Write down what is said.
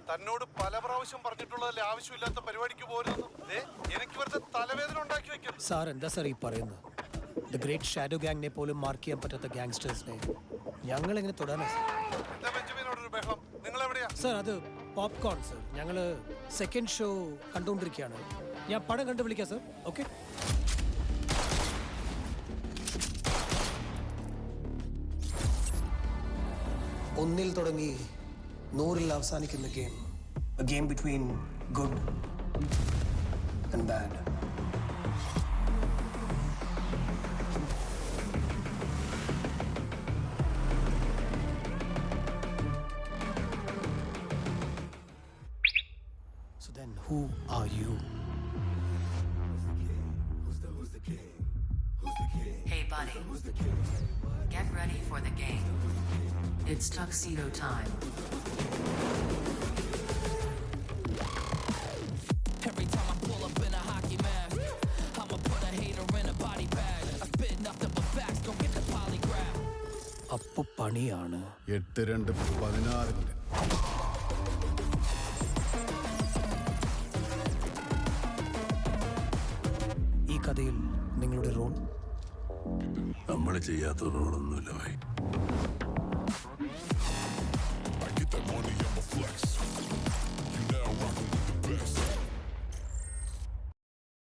തന്നോട് പല പ്രാവശ്യം പറഞ്ഞിട്ടുള്ളതല്ലേ ആവശ്യമില്ലാത്ത പരിപാടിക്ക് പോരുന്നു. എനിക്ക് വെറുതെ തലവേദന ഉണ്ടാക്കി വെക്കുന്നു. സാർ എന്താ സാർ ഈ പറയുന്നത്? ദ ഗ്രേറ്റ് ഷാഡോ ഗാങ്ങിനെ പോലും മാർക്ക് ചെയ്യാൻ പറ്റാത്ത ഗാങ്സ്റ്റേഴ്സിനെ ഞങ്ങൾ എങ്ങനെ തൊടാനാ എന്താ ബെഞ്ചമിനോടൊരു ബഹളം? നിങ്ങൾ എവിടെയാ സാർ? അത് പോപ്കോൺ സാർ. ഞങ്ങള് സെക്കൻഡ് ഷോ കണ്ടുകൊണ്ടിരിക്കുകയാണ്. ഞാൻ പടം കണ്ടു വിളിക്കാം സാർ. ഓക്കെ. ഒന്നിൽ തുടങ്ങി 100-ൽ അവസാനിക്കുന്ന game. A game between good and bad. So then who are you? Hey buddy, get ready for the game. It's tuxedo time. Every time I pull up in a hockey mask, I'ma put a hater in a body bag. I spit nothing but facts, don't get the polygraph. അപ്പൊ പണിയാണ്. 8-2-16. ഈ കഥയിൽ നിങ്ങളുടെ role? നമ്മൾ ചെയ്യാത്ത റോളൊന്നുമില്ല.